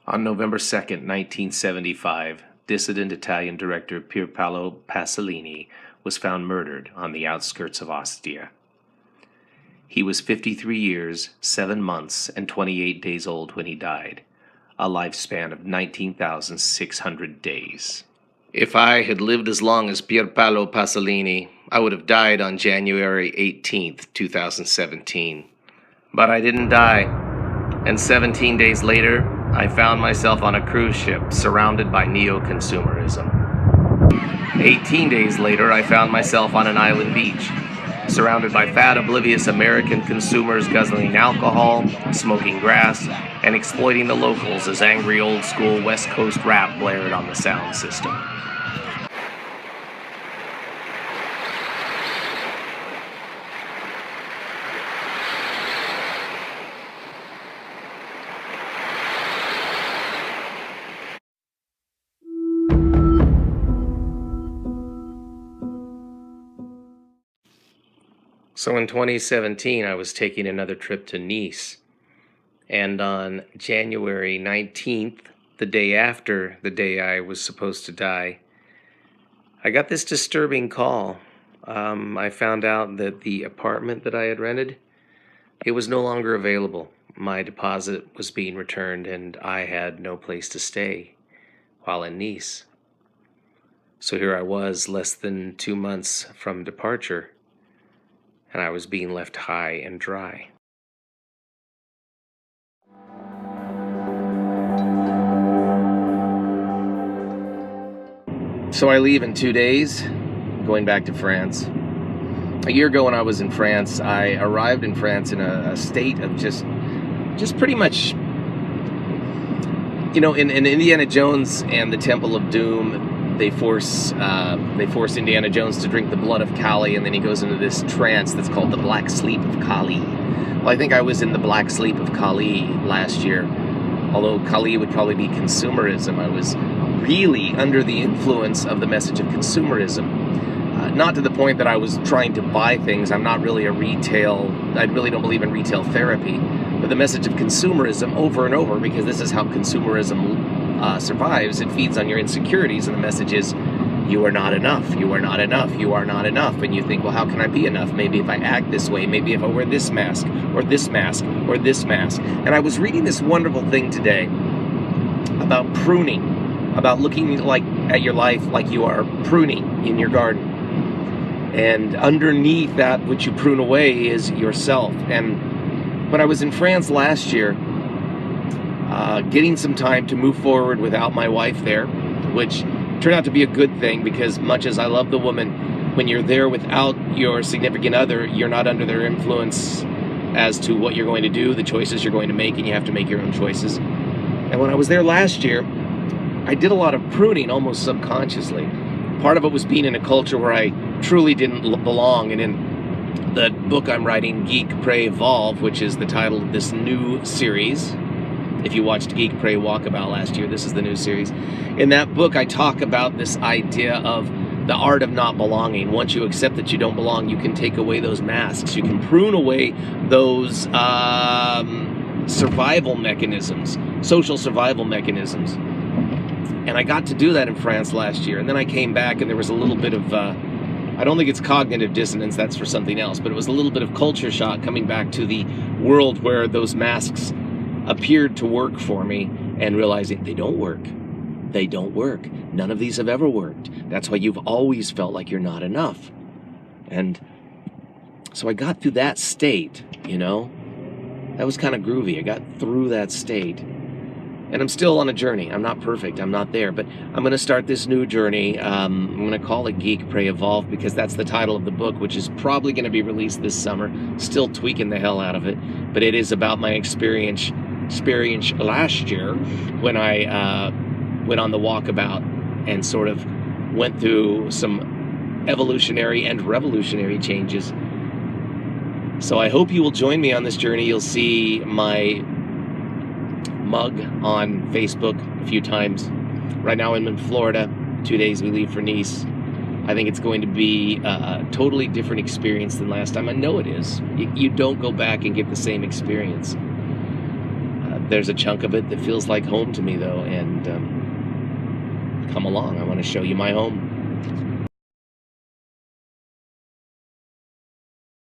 On November 2nd, 1975, dissident Italian director Pierpaolo Pasolini was found murdered on the outskirts of Ostia. He was 53 years, 7 months, and 28 days old when he died, a lifespan of 19,600 days. If I had lived as long as Pierpaolo Pasolini, I would have died on January 18th, 2017. But I didn't die, and 17 days later, I found myself on a cruise ship surrounded by neo-consumerism. 18 days later, I found myself on an island beach, surrounded by fat, oblivious American consumers guzzling alcohol, smoking grass, and exploiting the locals as angry old-school West Coast rap blared on the sound system. So in 2017, I was taking another trip to Nice, and on January 19th, the day after the day I was supposed to die, I got this disturbing call. I found out that the apartment that I had rented, it was no longer available. My deposit was being returned, and I had no place to stay while in Nice. So here I was, less than 2 months from departure, and I was being left high and dry. So I leave in 2 days, going back to France. A year ago when I was in France, I arrived in France in a state of just pretty much, in Indiana Jones and the Temple of Doom, they force Indiana Jones to drink the blood of Kali, and then he goes into this trance that's called the Black Sleep of Kali. Well, I think I was in the Black Sleep of Kali last year, although Kali would probably be consumerism. I was really under the influence of the message of consumerism. Not to the point that I was trying to buy things. I'm not really I really don't believe in retail therapy, but the message of consumerism over and over, because this is how consumerism survives. It feeds on your insecurities, and the message is, you are not enough, you are not enough, you are not enough. And you think, well, how can I be enough? Maybe if I act this way, maybe if I wear this mask, or this mask, or this mask. And I was reading this wonderful thing today about pruning, about looking at your life like you are pruning in your garden. And underneath that which you prune away is yourself. And when I was in France last year, getting some time to move forward without my wife there, which turned out to be a good thing, because much as I love the woman, when you're there without your significant other, you're not under their influence as to what you're going to do, the choices you're going to make, and you have to make your own choices. And when I was there last year, I did a lot of pruning almost subconsciously. Part of it was being in a culture where I truly didn't belong, and in the book I'm writing, Geek, Pray, Evolve, which is the title of this new series. If you watched Geek, Pray, Walkabout last year, this is the new series. In that book, I talk about this idea of the art of not belonging. Once you accept that you don't belong, you can take away those masks. You can prune away those survival mechanisms, social survival mechanisms. And I got to do that in France last year. And then I came back, and there was a little bit of, I don't think it's cognitive dissonance, that's for something else, but it was a little bit of culture shock coming back to the world where those masks appeared to work for me, and realizing they don't work. They don't work. None of these have ever worked. That's why you've always felt like you're not enough. And so I got through that state, That was kind of groovy. I got through that state. And I'm still on a journey. I'm not perfect. I'm not there. But I'm going to start this new journey. I'm going to call it Geek, Pray, Evolve, because that's the title of the book, which is probably going to be released this summer. Still tweaking the hell out of it. But it is about my experience last year when I went on the walkabout and sort of went through some evolutionary and revolutionary changes. So I hope you will join me on this journey. You'll see my mug on Facebook a few times. Right now I'm in Florida. 2 days we leave for Nice. I think it's going to be a totally different experience than last time. I know it is. You don't go back and get the same experience. There's a chunk of it that feels like home to me, though, and come along. I want to show you my home.